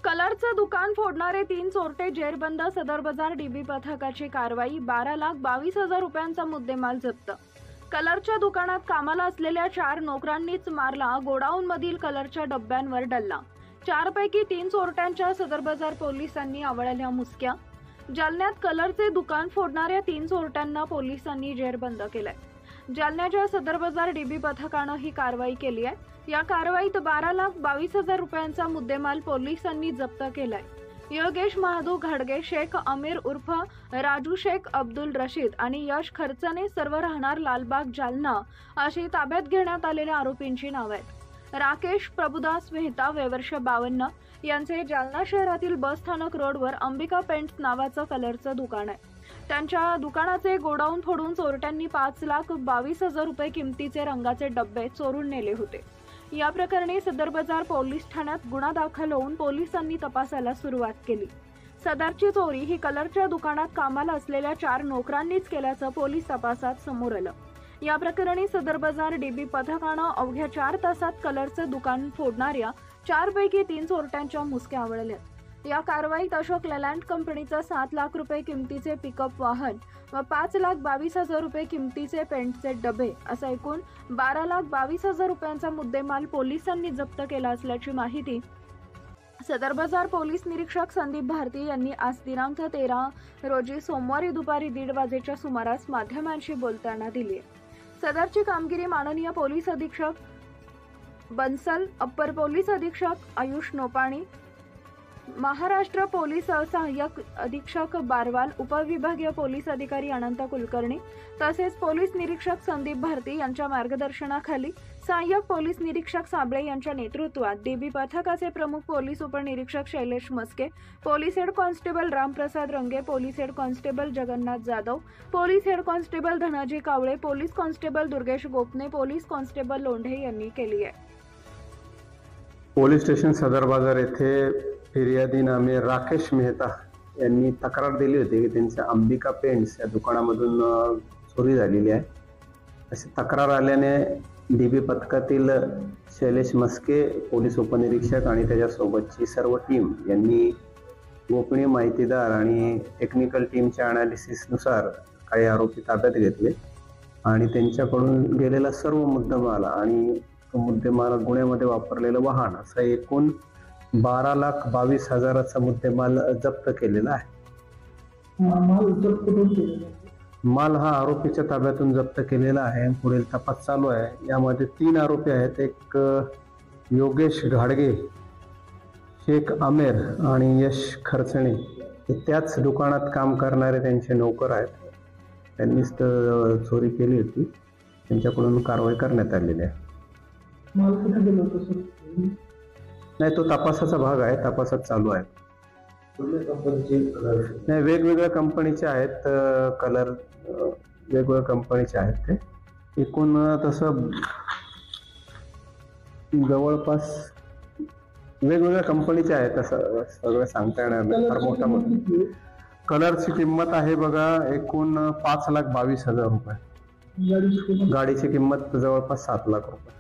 कलरचं दुकान फोडणारे 3 चोरटे जेरबंद. सदर बाजार डीबी पथकाची कारवाई. 12,22,000 रुपयांचा मुद्देमाल जप्त. कलरच्या दुकानात कामाला असलेल्या 4 नोकरांनीच मारला गोडाऊनमधील कलरच्या डब्यांवर डल्ला. 4 पैकी 3 चोरट्यांच्या सदर बाजार पोलिसांनी आवळल्या मुसक्या. जालन्यात कलरचे दुकान फोडणाऱ्या 3 चोरट्यांना पोलिसांनी जेरबंद केलंय. जालन्याच्या सदर बाजार डीबी पथकानं ही कारवाई केली आहे. या कारवाईत 12,22,000 रुपयांचा मुद्देमाल पोलिसांनी जप्त केलाय. योगेश महादू घाडगे, शेख अमीर उर्फ राजू शेख अब्दुल रशीद आणि यश खर्चने सर्व राहणार लालबाग जालना अशी ताब्यात घेण्यात आलेल्या आरोपींची नावे आहेत. राकेश प्रभुदास मेहता वय वर्ष 52 यांचे जालना शहरातील बस स्थानक रोडवर अंबिका पेंट्स नावाचं कलरचं दुकान आहे. त्यांच्या दुकानाचे गोडाऊन फोडून चोरट्यांनी 5,22,000 रुपये किमतीचे रंगाचे डब्बे चोरून नेले होते. या प्रकरणी सदर बाजार पोलीस ठाण्यात गुन्हा दाखल होऊन पोलिसांनी तपासाला सुरुवात केली. सदरची चोरी ही कलरच्या दुकानात कामाला असलेल्या 4 नोकरांनीच केल्याचं पोलीस तपासात समोर आलं. या प्रकरणी सदर बाजार डीबी पथकानं अवघ्या 4 तासात कलरचं दुकान फोडणाऱ्या 4 पैकी 3 चोरट्यांच्या मुसक्या आवळल्या. या कारवाईत अशोक लेलँड कंपनीचं 7 लाख रुपये किमतीचे पिकअप वाहन व 5,22,000 रुपये किमतीचे पेंटचे डबे असा एकूण 12,22,000 रुपयांचा मुद्देमाल पोलिसांनी जप्त केला असल्याची माहिती सदर बाजार पोलीस निरीक्षक संदीप भारती यांनी आज दिनांक 13 रोजी सोमवारी दुपारी 1:30 वाजेच्या सुमारास माध्यमांशी बोलताना दिली. सदरची कामगिरी माननीय पोलीस अधीक्षक बन्सल, अप्पर पोलीस अधीक्षक आयुष नोपाणी, महाराष्ट्र पोलीस सहाय्यक अधीक्षक बारवाल, उपविभागीय पोलीस अधिकारी अनंत कुलकर्णी तसेच पोलीस निरीक्षक संदीप भारती यांच्या मार्गदर्शनाखाली सहाय्यक पोलीस निरीक्षक साबळे यांच्या नेतृत्वात डीबी पथकाचे प्रमुख पोलीस उपनिरीक्षक Shailesh Maske, police head constable Ramprasad Range, police head constable Jagannath Jadhav, police head constable Dhanaji Kawale, police constable Durgesh Gopane, police constable Londhe यांनी केली आहे. पोलीस स्टेशन सदर बाजार येथे फिर्यादी नामे राकेश मेहता यांनी तक्रार दिली होती की त्यांच्या अंबिका पेंट्स या दुकानामधून चोरी झालेली आहे. अशी तक्रार आल्याने डीबी पथकातील शैलेश मस्के, पोलीस उपनिरीक्षक आणि त्याच्यासोबतची सर्व टीम यांनी गोपनीय माहितीदार आणि टेक्निकल टीमच्या अनालिसिसनुसार काही आरोपी ताब्यात घेतले आणि त्यांच्याकडून गेलेला सर्व मुद्देमाल आणि तो मुद्देमाल गुन्ह्यामध्ये वापरलेलं वाहन असं एकूण 12,22,000चा मुद्देमाल जप्त केलेला आहे. माल हा आरोपीच्या ताब्यातून जप्त केलेला आहे. पुढील तपास चालू आहे. यामध्ये 3 आरोपी आहेत. एक योगेश घाडगे, शेख अमीर आणि यश खर्चणे हे त्याच दुकानात काम करणारे त्यांचे नोकर आहेत. त्यांनीच चोरी केली होती. त्यांच्याकडून कारवाई करण्यात आलेली आहे. नाही, तो तपासाचा भाग आहे. तपासात चालू आहे. नाही, वेगवेगळ्या कंपनीचे आहेत कलर, वेगवेगळ्या कंपनीचे आहेत. ते एकूण तसं जवळपास वेगवेगळ्या कंपनीचे आहेत. असं सगळं सांगता येणार नाही. फार मोठा मोठा कलरची किंमत आहे बघा एकूण 5,22,000 रुपये. गाडीची किंमत जवळपास 7 लाख रुपये.